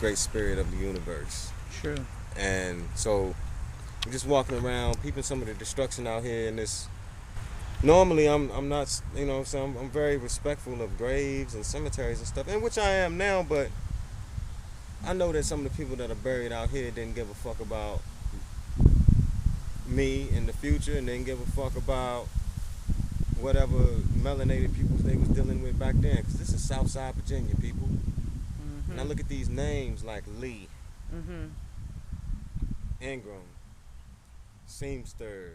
Great spirit of the universe. True. And so we're just walking around, peeping some of the destruction out here in this. Normally I'm not, you know, so I'm very respectful of graves and cemeteries and stuff, and which I am now, but I know that some of the people that are buried out here didn't give a fuck about me in the future, and didn't give a fuck about whatever melanated people they was dealing with back then, because this is Southside Virginia, people. And I look at these names like Lee, Ingram, Seamster,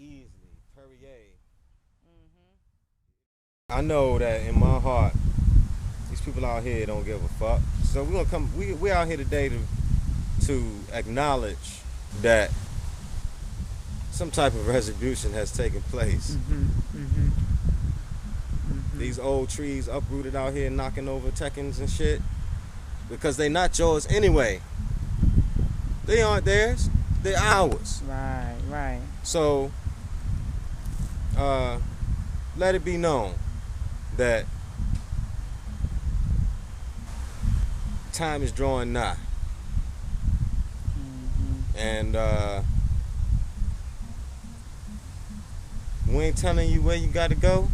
Easley, Perrier. I know that in my heart, these people out here don't give a fuck. So we're gonna come. We out here today to acknowledge that some type of retribution has taken place. These old trees uprooted out here knocking over Tekkens and shit, because they not yours anyway. They aren't theirs, they're ours. Right. So let it be known that time is drawing nigh. And we ain't telling you where you gotta go,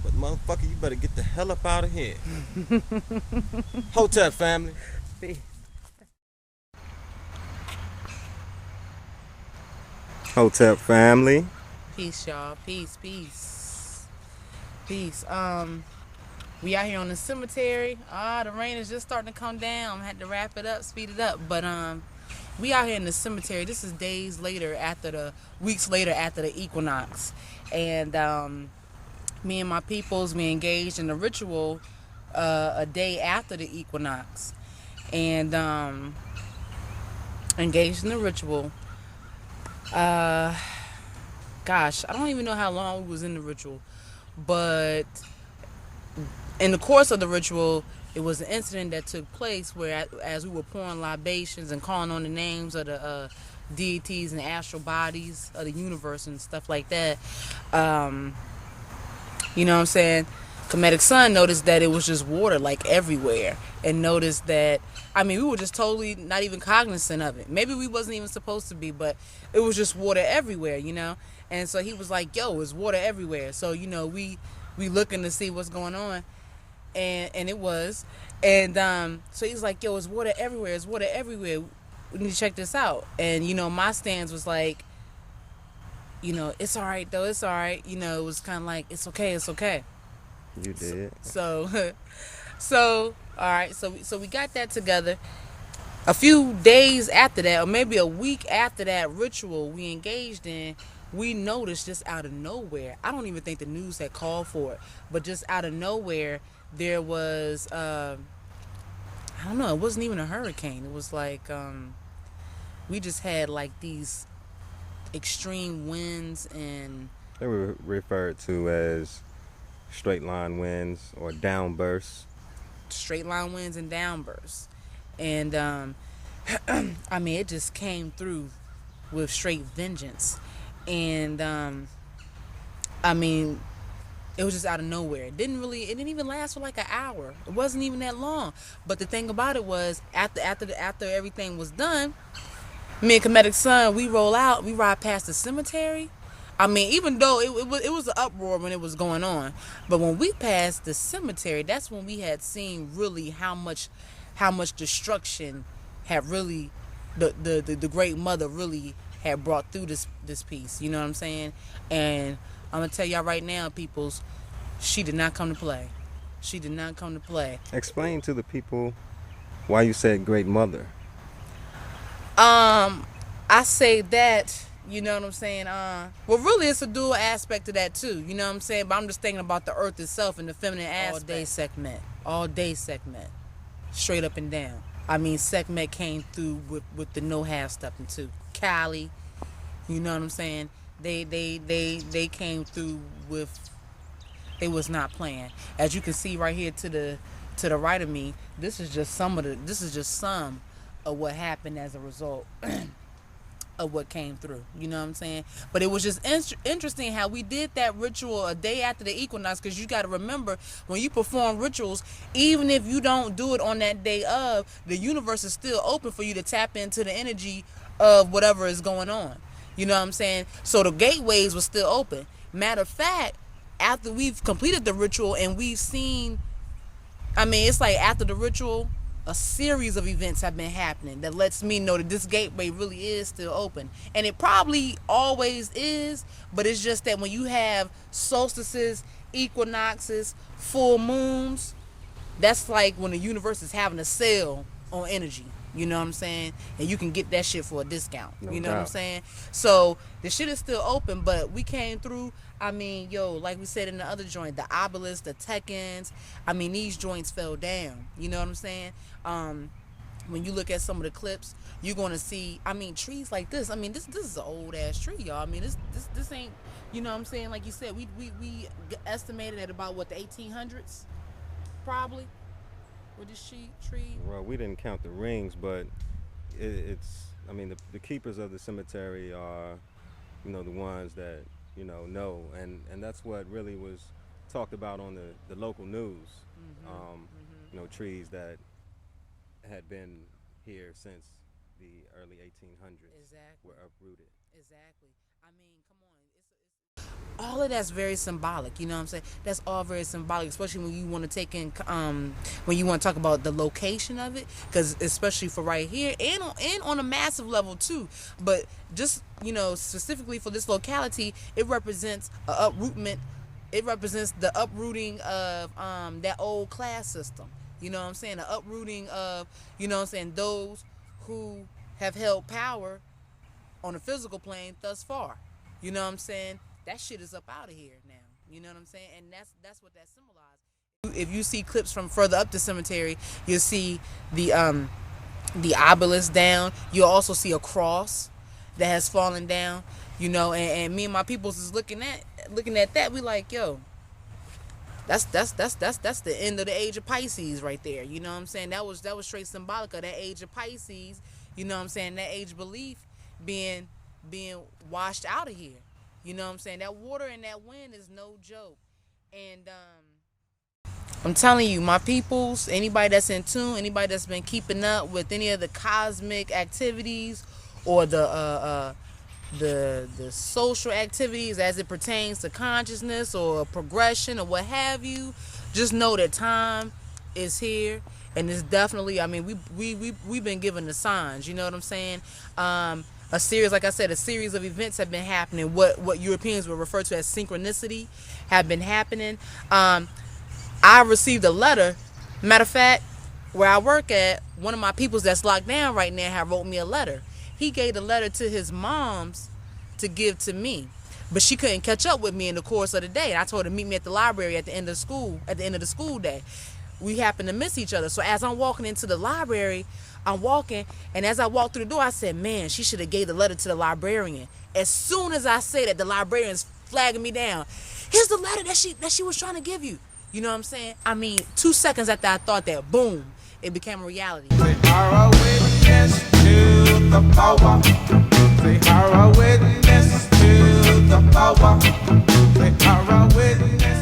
but motherfucker, you better get the hell up out of here. Hotep family. Hotep family. Peace, y'all. Peace. We out here on the cemetery. The rain is just starting to come down. I had to wrap it up, speed it up. But we out here in the cemetery. This is weeks later after the equinox. And me and my peoples, we engaged in the ritual a day after the equinox. And engaged in the ritual. Gosh, I don't even know how long we was in the ritual. But in the course of the ritual, it was an incident that took place where, as we were pouring libations and calling on the names of the deities and astral bodies of the universe and stuff like that, you know what I'm saying? Comedic Sun noticed that it was just water like everywhere, and noticed that, we were just totally not even cognizant of it. Maybe we wasn't even supposed to be, but it was just water everywhere, you know? And so he was like, yo, it's water everywhere. So, you know, we looking to see what's going on. And it was. And so he's like, yo, it's water everywhere. We need to check this out. And, you know, my stance was like, you know, it's all right, though. It's all right. You know, it was kind of like, it's okay. You did. So all right. So we got that together. A few days after that, or maybe a week after that ritual we engaged in, we noticed just out of nowhere, I don't even think the news had called for it, but just out of nowhere, there was, I don't know, it wasn't even a hurricane. It was like, we just had like these extreme winds, and they were referred to as straight line winds or downbursts. Straight line winds and downbursts. And, it just came through with straight vengeance. And, It was just out of nowhere. It didn't even last for like an hour. It wasn't even that long. But the thing about it was, after everything was done, me and Comedic Son, we ride past the cemetery. I mean, even though it was an uproar when it was going on, but when we passed the cemetery, that's when we had seen really how much destruction had really the Great Mother really had brought through this piece. You know what I'm saying? And I'm gonna tell y'all right now, peoples, she did not come to play. She did not come to play. Explain to the people why you said Great Mother. I say that, you know what I'm saying? Well, really, it's a dual aspect to that too. You know what I'm saying? But I'm just thinking about the earth itself and the feminine aspect. All day segment, straight up and down. I mean, Sekhmet came through with the no half stepping too. Cali, you know what I'm saying? They came through with. They was not playing. As you can see right here to the right of me, this is just some of what happened as a result of what came through. You know what I'm saying? But it was just interesting how we did that ritual a day after the equinox, because you got to remember, when you perform rituals, even if you don't do it on that day of, the universe is still open for you to tap into the energy of whatever is going on. You know what I'm saying? So the gateways were still open. Matter of fact, after we've completed the ritual and we've seen, I mean, it's like after the ritual, a series of events have been happening that lets me know that this gateway really is still open. And it probably always is, but it's just that when you have solstices, equinoxes, full moons, that's like when the universe is having a sale on energy. You know what I'm saying? And you can get that shit for a discount. No you know doubt. what I'm saying? So the shit is still open, but we came through. I mean, yo, like we said in the other joint, the obelisks, the Tekkens, I mean, these joints fell down. You know what I'm saying? When you look at some of the clips, you're going to see, I mean, trees like this. I mean, this is an old ass tree, y'all. I mean, this ain't, you know what I'm saying? Like you said, we estimated at about what, the 1800s, probably, with this tree. Well, we didn't count the rings, but it's. I mean, the keepers of the cemetery are, you know, the ones that know, and that's what really was talked about on the local news. You know, trees that had been here since the early 1800s were uprooted. Exactly. I mean, come on. All of that's very symbolic, you know what I'm saying? That's all very symbolic, especially when you want to take in, when you want to talk about the location of it, because especially for right here and on a massive level too. But just, you know, specifically for this locality, it represents a uprootment. It represents the uprooting of that old class system. You know what I'm saying? The uprooting of, you know what I'm saying, those who have held power on the physical plane thus far. You know what I'm saying? That shit is up out of here now. You know what I'm saying? And that's what that symbolizes. If you see clips from further up the cemetery, you'll see the obelisk down. You'll also see a cross that has fallen down. You know, and me and my peoples is looking at that. We like, yo, that's the end of the age of Pisces right there. You know what I'm saying? That was straight symbolic of that age of Pisces. You know what I'm saying? That age of belief being washed out of here. You know what I'm saying? That water and that wind is no joke. And I'm telling you, my peoples, anybody that's in tune, anybody that's been keeping up with any of the cosmic activities or the social activities as it pertains to consciousness or progression or what have you, just know that time is here. And it's definitely, I mean, we've been given the signs. You know what I'm saying? A series, like I said, a series of events have been happening. What Europeans would refer to as synchronicity have been happening. I received a letter. Matter of fact, where I work at, one of my peoples that's locked down right now have wrote me a letter. He gave the letter to his mom's to give to me, but she couldn't catch up with me in the course of the day. And I told her to meet me at the library at the end of the school day. We happened to miss each other. So as I'm walking into the library, I'm walking, and as I walked through the door, I said, man, she should have gave the letter to the librarian. As soon as I say that, the librarian's flagging me down. Here's the letter that she was trying to give you. You know what I'm saying? I mean, 2 seconds after I thought that, boom, it became a reality. They are a witness to the power. They are a witness to the power. They are a witness.